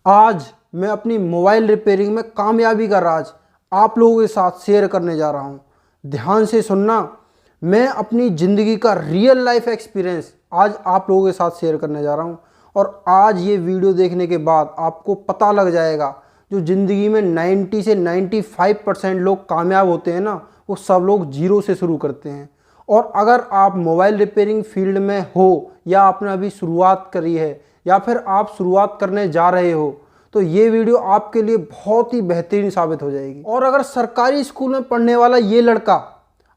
आज मैं अपनी मोबाइल रिपेयरिंग में कामयाबी का राज आप लोगों के साथ शेयर करने जा रहा हूँ। ध्यान से सुनना। मैं अपनी ज़िंदगी का रियल लाइफ एक्सपीरियंस आज आप लोगों के साथ शेयर करने जा रहा हूँ। और आज ये वीडियो देखने के बाद आपको पता लग जाएगा, जो ज़िंदगी में 90 से 95% लोग कामयाब होते हैं ना, वो सब लोग जीरो से शुरू करते हैं। और अगर आप मोबाइल रिपेयरिंग फील्ड में हो, या आपने अभी शुरुआत करी है, या फिर आप शुरुआत करने जा रहे हो, तो ये वीडियो आपके लिए बहुत ही बेहतरीन साबित हो जाएगी। और अगर सरकारी स्कूल में पढ़ने वाला ये लड़का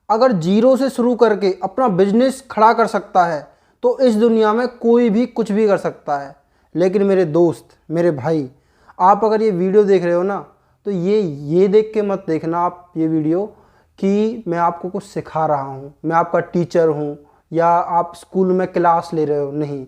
अगर जीरो से शुरू करके अपना बिजनेस खड़ा कर सकता है, तो इस दुनिया में कोई भी कुछ भी कर सकता है। लेकिन मेरे दोस्त, मेरे भाई, आप अगर ये वीडियो देख रहे हो ना, तो ये देख के मत देखना आप ये वीडियो कि मैं आपको कुछ सिखा रहा हूँ, मैं आपका टीचर हूँ, या आप स्कूल में क्लास ले रहे हो। नहीं,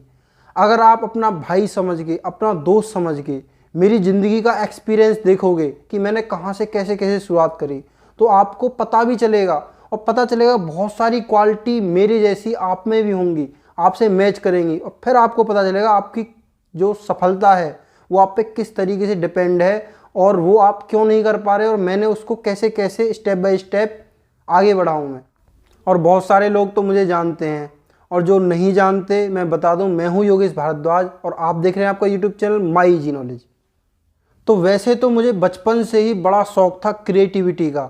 अगर आप अपना भाई समझ के, अपना दोस्त समझ के मेरी ज़िंदगी का एक्सपीरियंस देखोगे कि मैंने कहाँ से कैसे कैसे शुरुआत करी, तो आपको पता भी चलेगा, और पता चलेगा बहुत सारी क्वालिटी मेरे जैसी आप में भी होंगी, आपसे मैच करेंगी। और फिर आपको पता चलेगा आपकी जो सफलता है वो आप पे किस तरीके से डिपेंड है, और वो आप क्यों नहीं कर पा रहे, और मैंने उसको कैसे कैसे स्टेप बाय स्टेप आगे बढ़ाऊँ मैं। और बहुत सारे लोग तो मुझे जानते हैं, और जो नहीं जानते मैं बता दूं, मैं हूं योगेश भारद्वाज, और आप देख रहे हैं आपका YouTube channel my easy knowledge. तो वैसे तो मुझे बचपन से ही बड़ा शौक था क्रिएटिविटी का।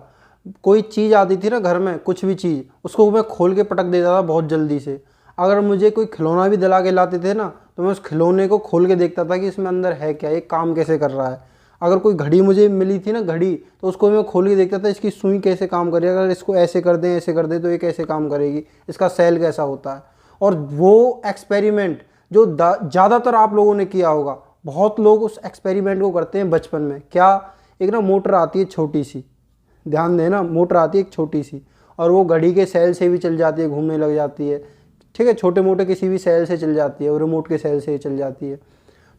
कोई चीज़ आती थी ना घर में, कुछ भी चीज़, उसको मैं खोल के पटक देता था बहुत जल्दी से। अगर मुझे कोई खिलौना भी दिला के लाते थे ना, तो मैं उस खिलौने को खोल के देखता था कि इसमें अंदर है क्या, ये काम कैसे कर रहा है। अगर कोई घड़ी मुझे मिली थी ना, घड़ी, तो उसको मैं खोल के देखता था इसकी सुई कैसे काम करेगी, अगर इसको ऐसे कर दें तो ये कैसे काम करेगी, इसका सेल कैसा होता है। और वो एक्सपेरिमेंट जो ज़्यादातर आप लोगों ने किया होगा, बहुत लोग उस एक्सपेरिमेंट को करते हैं बचपन में। क्या, एक ना मोटर आती है छोटी सी, ध्यान देना, मोटर आती है एक छोटी सी, और वो घड़ी के सेल से भी चल जाती है, घूमने लग जाती है। ठीक है, छोटे मोटे किसी भी सेल से चल जाती है, और रिमोट के सेल से ही चल जाती है।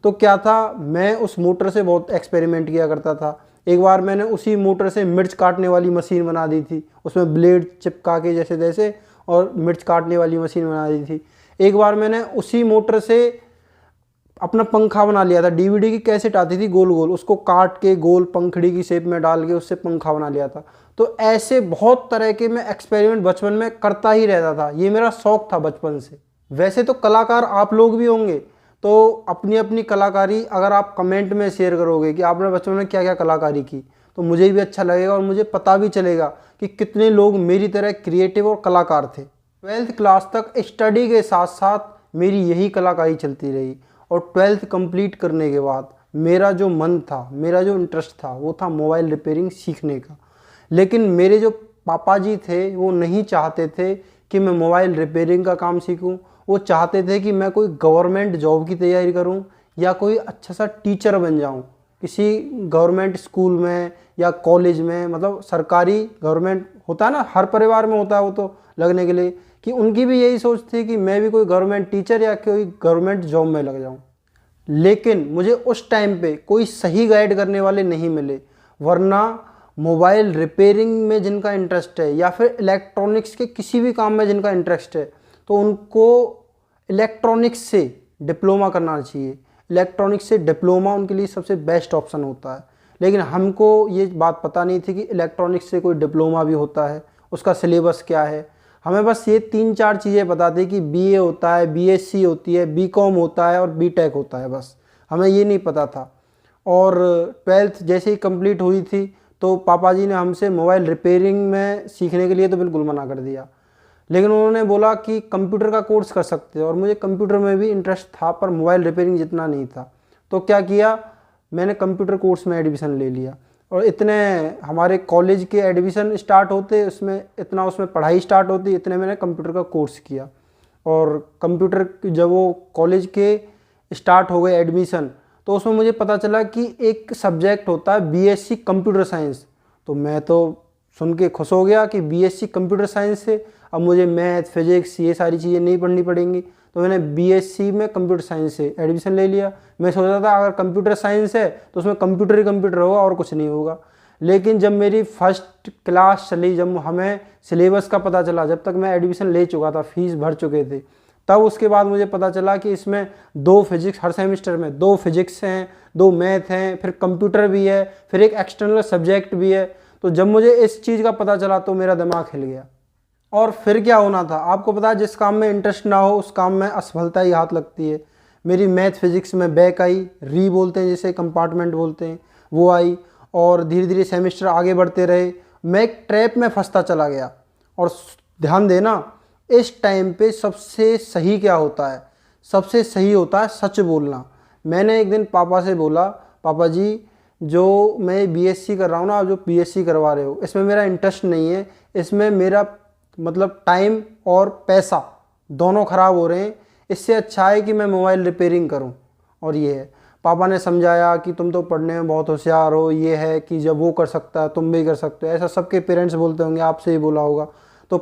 तो क्या था, मैं उस मोटर से बहुत एक्सपेरिमेंट किया करता था। एक बार मैंने उसी मोटर से मिर्च काटने वाली मशीन बना दी थी, उसमें ब्लेड चिपका के जैसे तैसे, और मिर्च काटने वाली मशीन बना दी थी। एक बार मैंने उसी मोटर से अपना पंखा बना लिया था। डीवीडी की कैसेट आती थी गोल गोल, उसको काट के गोल पंखड़ी की शेप में डाल के उससे पंखा बना लिया था। तो ऐसे बहुत तरह के मैं एक्सपेरिमेंट बचपन में करता ही रहता था, ये मेरा शौक था बचपन से। वैसे तो कलाकार आप लोग भी होंगे, तो अपनी अपनी कलाकारी अगर आप कमेंट में शेयर करोगे कि आपने बचपन में क्या क्या कलाकारी की, तो मुझे भी अच्छा लगेगा, और मुझे पता भी चलेगा कि कितने लोग मेरी तरह क्रिएटिव और कलाकार थे। 12th क्लास तक स्टडी के साथ साथ मेरी यही कलाकारी चलती रही, और 12th कंप्लीट करने के बाद मेरा जो मन था, मेरा जो इंटरेस्ट था, वो था मोबाइल रिपेयरिंग सीखने का। लेकिन मेरे जो पापा जी थे, वो नहीं चाहते थे कि मैं मोबाइल रिपेयरिंग का काम सीखूं। वो चाहते थे कि मैं कोई गवर्नमेंट जॉब की तैयारी करूं, या कोई अच्छा सा टीचर बन जाऊं किसी गवर्नमेंट स्कूल में या कॉलेज में। मतलब सरकारी, गवर्नमेंट होता है ना, हर परिवार में होता है वो तो लगने के लिए, कि उनकी भी यही सोच थी कि मैं भी कोई गवर्नमेंट टीचर या कोई गवर्नमेंट जॉब में लग जाऊं। लेकिन मुझे उस टाइम पे कोई सही गाइड करने वाले नहीं मिले। वरना मोबाइल रिपेयरिंग में जिनका इंटरेस्ट है, या फिर इलेक्ट्रॉनिक्स के किसी भी काम में जिनका इंटरेस्ट है, तो उनको इलेक्ट्रॉनिक्स से डिप्लोमा करना चाहिए। इलेक्ट्रॉनिक्स से डिप्लोमा उनके लिए सबसे बेस्ट ऑप्शन होता है। लेकिन हमको ये बात पता नहीं थी कि इलेक्ट्रॉनिक्स से कोई डिप्लोमा भी होता है, उसका सिलेबस क्या है। हमें बस ये 3-4 चीज़ें पता थी कि बीए होता है, बीएससी होती है, बीकॉम होता है, और बीटेक होता है, बस हमें ये नहीं पता था। और 12th जैसे ही कंप्लीट हुई थी, तो पापा जी ने हमसे मोबाइल रिपेयरिंग में सीखने के लिए तो बिल्कुल मना कर दिया। लेकिन उन्होंने बोला कि कंप्यूटर का कोर्स कर सकते हो, और मुझे कंप्यूटर में भी इंटरेस्ट था, पर मोबाइल रिपेयरिंग जितना नहीं था। तो क्या किया, मैंने कंप्यूटर कोर्स में एडमिशन ले लिया। और इतने हमारे कॉलेज के एडमिशन स्टार्ट होते, उसमें पढ़ाई स्टार्ट होती, इतने मैंने कंप्यूटर का कोर्स किया। और कंप्यूटर जब वो कॉलेज के स्टार्ट हो गए एडमिशन, तो उसमें मुझे पता चला कि एक सब्जेक्ट होता है बीएससी कंप्यूटर साइंस। तो मैं तो सुन के खुश हो गया कि बीएससी कंप्यूटर साइंस से अब मुझे मैथ, फिजिक्स, ये सारी चीज़ें नहीं पढ़नी पड़ेंगी। तो मैंने बीएससी में कंप्यूटर साइंस से एडमिशन ले लिया। मैं सोचा था अगर कंप्यूटर साइंस है तो उसमें कंप्यूटर ही कंप्यूटर होगा और कुछ नहीं होगा। लेकिन जब मेरी फर्स्ट क्लास चली, जब हमें सिलेबस का पता चला, जब तक मैं एडमिशन ले चुका था, फीस भर चुके थे, तब उसके बाद मुझे पता चला कि इसमें 2 फिजिक्स, हर सेमेस्टर में 2 फिजिक्स हैं, 2 मैथ हैं, फिर कंप्यूटर भी है, फिर एक एक्सटर्नल सब्जेक्ट भी है। तो जब मुझे इस चीज़ का पता चला तो मेरा दिमाग हिल गया। और फिर क्या होना था, आपको पता है जिस काम में इंटरेस्ट ना हो उस काम में असफलता ही हाथ लगती है। मेरी मैथ फिजिक्स में बैक आई, री बोलते हैं जिसे, कंपार्टमेंट बोलते हैं, वो आई। और धीरे धीरे सेमेस्टर आगे बढ़ते रहे, मैं एक ट्रैप में फंसता चला गया। और ध्यान देना, इस टाइम पे सबसे सही क्या होता है, सबसे सही होता है सच बोलना। मैंने एक दिन पापा से बोला, पापा जी जो मैं बीएससी कर रहा हूँ ना, आप जो बीएससी करवा रहे हो इसमें मेरा इंटरेस्ट नहीं है, इसमें मेरा मतलब टाइम और पैसा दोनों ख़राब हो रहे हैं, इससे अच्छा है कि मैं मोबाइल रिपेयरिंग करूं। और ये है, पापा ने समझाया कि तुम तो पढ़ने में बहुत होशियार हो, ये है कि जब वो कर सकता है तुम भी कर सकते हो, ऐसा सबके पेरेंट्स बोलते होंगे, आपसे ही बोला होगा। तो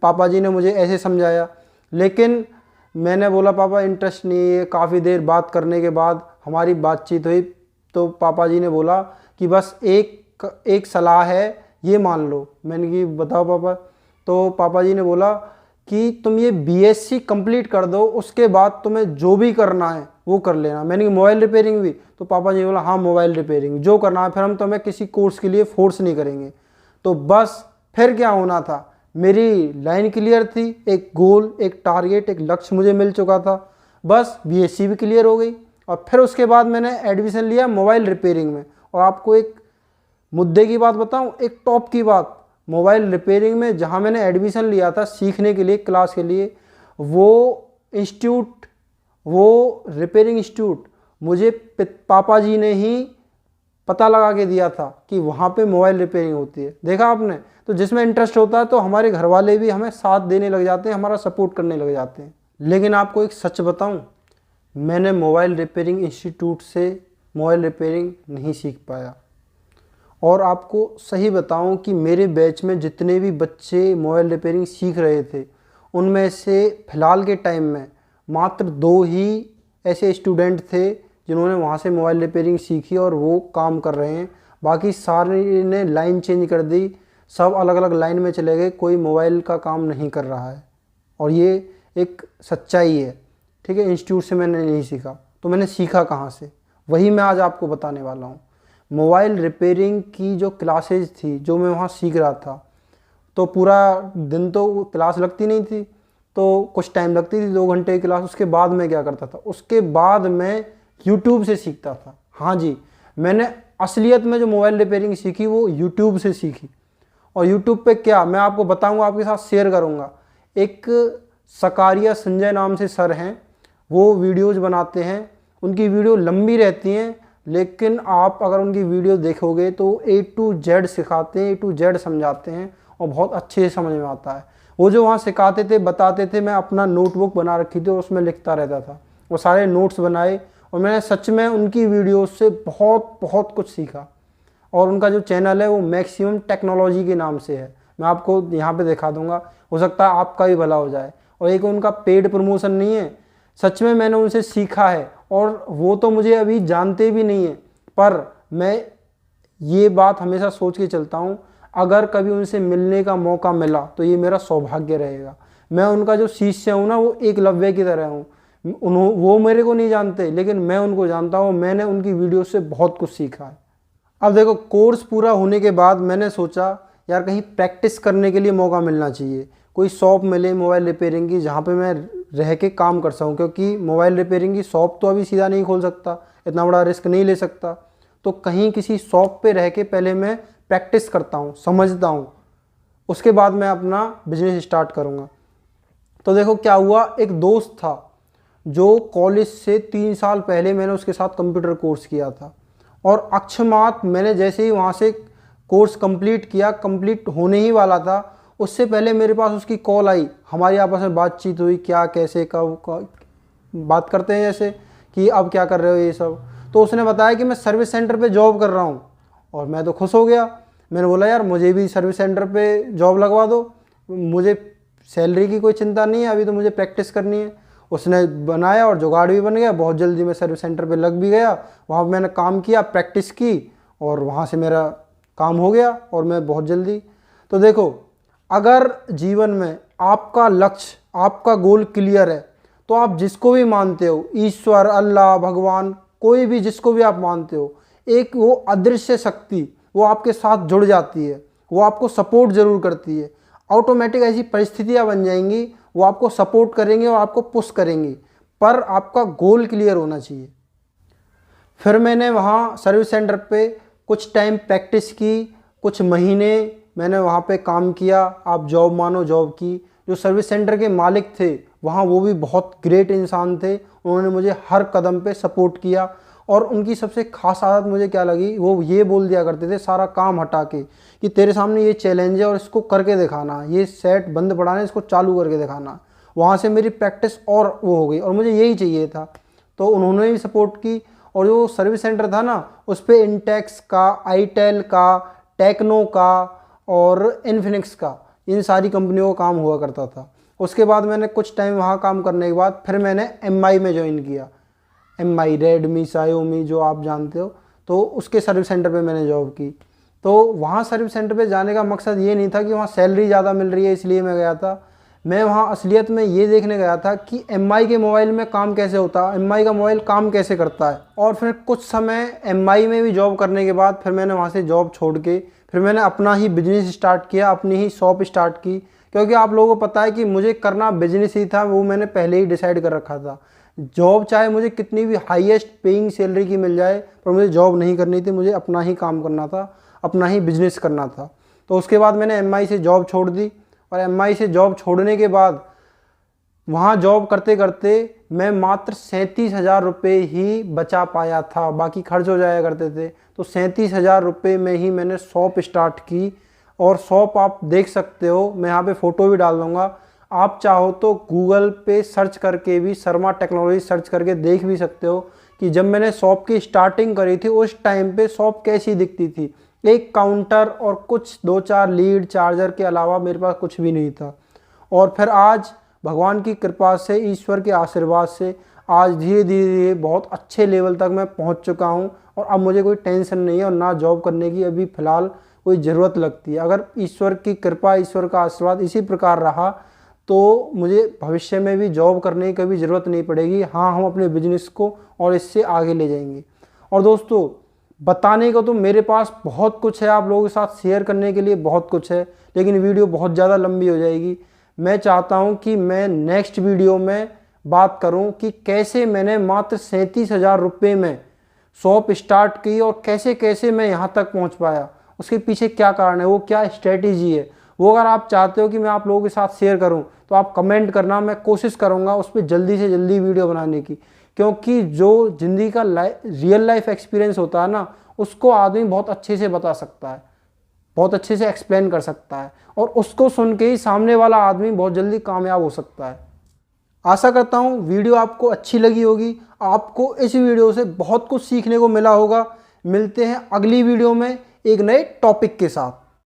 पापा जी ने मुझे ऐसे समझाया, लेकिन मैंने बोला पापा इंटरेस्ट नहीं है। काफ़ी देर बात करने के बाद हमारी बातचीत हुई, तो पापा जी ने बोला कि बस एक सलाह है, ये मान लो। मैंने कि बताओ पापा। तो पापा जी ने बोला कि तुम ये बीएससी कंप्लीट कर दो, उसके बाद तुम्हें जो भी करना है वो कर लेना। मैंने कि मोबाइल रिपेयरिंग भी? तो पापा जी ने बोला हाँ मोबाइल रिपेयरिंग जो करना है, फिर हम तुम्हें किसी कोर्स के लिए फोर्स नहीं करेंगे। तो बस फिर क्या होना था, मेरी लाइन क्लियर थी, एक गोल, एक टारगेट, एक लक्ष्य मुझे मिल चुका था, बस बीएससी भी क्लियर हो गई। और फिर उसके बाद मैंने एडमिशन लिया मोबाइल रिपेयरिंग में। और आपको एक मुद्दे की बात बताऊं, एक टॉप की बात, मोबाइल रिपेयरिंग में जहां मैंने एडमिशन लिया था सीखने के लिए, क्लास के लिए, वो इंस्टीट्यूट, वो रिपेयरिंग इंस्टीट्यूट मुझे पापा जी ने ही पता लगा के दिया था कि वहाँ पे मोबाइल रिपेयरिंग होती है। देखा आपने, तो जिसमें इंटरेस्ट होता है तो हमारे घर वाले भी हमें साथ देने लग जाते हैं, हमारा सपोर्ट करने लग जाते हैं। लेकिन आपको एक सच बताऊं, मैंने मोबाइल रिपेयरिंग इंस्टीट्यूट से मोबाइल रिपेयरिंग नहीं सीख पाया। और आपको सही बताऊं कि मेरे बैच में जितने भी बच्चे मोबाइल रिपेयरिंग सीख रहे थे, उनमें से फ़िलहाल के टाइम में मात्र 2 ही ऐसे स्टूडेंट थे जिन्होंने वहाँ से मोबाइल रिपेयरिंग सीखी और वो काम कर रहे हैं। बाकी सारे ने लाइन चेंज कर दी, सब अलग अलग लाइन में चले गए, कोई मोबाइल का काम नहीं कर रहा है। और ये एक सच्चाई है, ठीक है। इंस्टीट्यूट से मैंने नहीं सीखा, तो मैंने सीखा कहाँ से, वही मैं आज आपको बताने वाला हूँ। मोबाइल रिपेयरिंग की जो क्लासेज थी, जो मैं वहाँ सीख रहा था, तो पूरा दिन तो क्लास लगती नहीं थी, तो कुछ टाइम लगती थी, 2 घंटे की क्लास। उसके बाद मैं क्या करता था, उसके बाद मैं यूट्यूब से सीखता था। हाँ जी, मैंने असलियत में जो मोबाइल रिपेयरिंग सीखी वो यूट्यूब से सीखी। और यूट्यूब पे क्या मैं आपको बताऊंगा, आपके साथ शेयर करूंगा। एक सकारिया संजय नाम से सर हैं, वो वीडियोज़ बनाते हैं, उनकी वीडियो लंबी रहती हैं, लेकिन आप अगर उनकी वीडियो देखोगे तो A to Z सिखाते हैं, A to Z समझाते हैं और बहुत अच्छे से समझ में आता है। वो जो वहाँ सिखाते थे, बताते थे, मैं अपना नोटबुक बना रखी थी और उसमें लिखता रहता था, वो सारे नोट्स बनाए। और मैंने सच में उनकी वीडियोस से बहुत बहुत कुछ सीखा। और उनका जो चैनल है वो मैक्सिमम टेक्नोलॉजी के नाम से है, मैं आपको यहाँ पे दिखा दूंगा, हो सकता है आपका भी भला हो जाए। और एक उनका पेड प्रमोशन नहीं है, सच में मैंने उनसे सीखा है। और वो तो मुझे अभी जानते भी नहीं है, पर मैं ये बात हमेशा सोच के चलता हूँ, अगर कभी उनसे मिलने का मौका मिला तो ये मेरा सौभाग्य रहेगा। मैं उनका जो शिष्य हूँ ना, वो एकलव्य की तरह हूँ। वो मेरे को नहीं जानते, लेकिन मैं उनको जानता हूँ। मैंने उनकी वीडियो से बहुत कुछ सीखा है। अब देखो, कोर्स पूरा होने के बाद मैंने सोचा यार कहीं प्रैक्टिस करने के लिए मौका मिलना चाहिए, कोई शॉप मिले मोबाइल रिपेयरिंग की जहाँ पे मैं रह के काम कर सकूँ, क्योंकि मोबाइल रिपेयरिंग की शॉप तो अभी सीधा नहीं खोल सकता, इतना बड़ा रिस्क नहीं ले सकता। तो कहीं किसी शॉप पे रह के पहले मैं प्रैक्टिस करता हूँ, समझता हूँ, उसके बाद मैं अपना बिजनेस स्टार्ट करूँगा। तो देखो क्या हुआ, एक दोस्त था जो कॉलेज से 3 साल पहले मैंने उसके साथ कंप्यूटर कोर्स किया था, और अक्षमात मैंने जैसे ही वहाँ से कोर्स कंप्लीट किया, कंप्लीट होने ही वाला था, उससे पहले मेरे पास उसकी कॉल आई, हमारी आपस में बातचीत हुई, क्या कैसे कब बात करते हैं जैसे कि अब क्या कर रहे हो ये सब। तो उसने बताया कि मैं सर्विस सेंटर पे जॉब कर रहा हूँ, और मैं तो खुश हो गया। मैंने बोला यार मुझे भी सर्विस सेंटर पे जॉब लगवा दो, मुझे सैलरी की कोई चिंता नहीं है, अभी तो मुझे प्रैक्टिस करनी है। उसने बनाया और जुगाड़ भी बन गया, बहुत जल्दी मैं सर्विस सेंटर पे लग भी गया। वहाँ मैंने काम किया, प्रैक्टिस की, और वहाँ से मेरा काम हो गया, और मैं बहुत जल्दी। तो देखो, अगर जीवन में आपका लक्ष्य, आपका गोल क्लियर है, तो आप जिसको भी मानते हो, ईश्वर, अल्लाह, भगवान, कोई भी जिसको भी आप मानते हो, एक वो अदृश्य शक्ति वो आपके साथ जुड़ जाती है, वो आपको सपोर्ट ज़रूर करती है। ऑटोमेटिक ऐसी परिस्थितियाँ बन जाएंगी, वो आपको सपोर्ट करेंगे और आपको पुश करेंगी, पर आपका गोल क्लियर होना चाहिए। फिर मैंने वहाँ सर्विस सेंटर पे कुछ टाइम प्रैक्टिस की, कुछ महीने मैंने वहाँ पे काम किया। आप जॉब मानो जॉब की। जो सर्विस सेंटर के मालिक थे वहाँ, वो भी बहुत ग्रेट इंसान थे। उन्होंने मुझे हर कदम पे सपोर्ट किया। और उनकी सबसे खास आदत मुझे क्या लगी, वो ये बोल दिया करते थे सारा काम हटा के कि तेरे सामने ये चैलेंज है और इसको करके दिखाना, ये सेट बंद पड़ा है इसको चालू करके दिखाना। वहाँ से मेरी प्रैक्टिस और वो हो गई और मुझे यही चाहिए था, तो उन्होंने भी सपोर्ट की। और जो सर्विस सेंटर था ना, उस पर इंटेक्स का, आईटेल का, टेक्नो का और इन्फिनिक्स का, इन सारी कंपनियों का काम हुआ करता था। उसके बाद मैंने कुछ टाइम वहाँ काम करने के बाद फिर मैंने एमआई में ज्वाइन किया। एमआई, रेडमी, शाओमी, जो आप जानते हो, तो उसके सर्विस सेंटर पे मैंने जॉब की। तो वहाँ सर्विस सेंटर पे जाने का मकसद ये नहीं था कि वहाँ सैलरी ज़्यादा मिल रही है इसलिए मैं गया था। मैं वहाँ असलियत में ये देखने गया था कि एमआई के मोबाइल में काम कैसे होता है, एमआई का मोबाइल काम कैसे करता है। और फिर कुछ समय एमआई में भी जॉब करने के बाद फिर मैंने वहाँ से जॉब छोड़ के फिर मैंने अपना ही बिजनेस स्टार्ट किया, अपनी ही शॉप स्टार्ट की। क्योंकि आप लोगों को पता है कि मुझे करना बिजनेस ही था, वो मैंने पहले ही डिसाइड कर रखा था। जॉब चाहे मुझे कितनी भी हाईएस्ट पेइंग सैलरी की मिल जाए, पर मुझे जॉब नहीं करनी थी, मुझे अपना ही काम करना था, अपना ही बिजनेस करना था। तो उसके बाद मैंने एमआई से जॉब छोड़ दी। और एमआई से जॉब छोड़ने के बाद वहाँ जॉब करते करते मैं मात्र 37,000 रुपये ही बचा पाया था, बाकी खर्च हो जाया करते थे। तो 37,000 रुपये में ही मैंने शॉप स्टार्ट की। और शॉप आप देख सकते हो, मैं यहाँ पे फ़ोटो भी डाल दूँगा। आप चाहो तो गूगल पे सर्च करके भी, शर्मा टेक्नोलॉजी सर्च करके देख भी सकते हो कि जब मैंने शॉप की स्टार्टिंग करी थी उस टाइम पे शॉप कैसी दिखती थी। एक काउंटर और कुछ 2-4 लीड चार्जर के अलावा मेरे पास कुछ भी नहीं था। और फिर आज भगवान की कृपा से, ईश्वर के आशीर्वाद से आज धीरे धीरे बहुत अच्छे लेवल तक मैं पहुंच चुका हूं। और अब मुझे कोई टेंशन नहीं है और ना जॉब करने की अभी फ़िलहाल कोई ज़रूरत लगती है। अगर ईश्वर की कृपा, ईश्वर का आशीर्वाद इसी प्रकार रहा तो मुझे भविष्य में भी जॉब करने की कभी ज़रूरत नहीं पड़ेगी। हाँ, हम अपने बिजनेस को और इससे आगे ले जाएंगे। और दोस्तों, बताने को तो मेरे पास बहुत कुछ है, आप लोगों के साथ शेयर करने के लिए बहुत कुछ है, लेकिन वीडियो बहुत ज़्यादा लंबी हो जाएगी। मैं चाहता हूं कि मैं नेक्स्ट वीडियो में बात करूं कि कैसे मैंने मात्र 37,000 रुपये में शॉप स्टार्ट की और कैसे कैसे मैं यहां तक पहुंच पाया, उसके पीछे क्या कारण है, वो क्या स्ट्रेटेजी है। वो अगर आप चाहते हो कि मैं आप लोगों के साथ शेयर करूं तो आप कमेंट करना, मैं कोशिश करूंगा उस पर जल्दी से जल्दी वीडियो बनाने की। क्योंकि जो ज़िंदगी का रियल लाइफ एक्सपीरियंस होता है ना, उसको आदमी बहुत अच्छे से बता सकता है, बहुत अच्छे से एक्सप्लेन कर सकता है, और उसको सुन के ही सामने वाला आदमी बहुत जल्दी कामयाब हो सकता है। आशा करता हूँ वीडियो आपको अच्छी लगी होगी, आपको इस वीडियो से बहुत कुछ सीखने को मिला होगा। मिलते हैं अगली वीडियो में एक नए टॉपिक के साथ।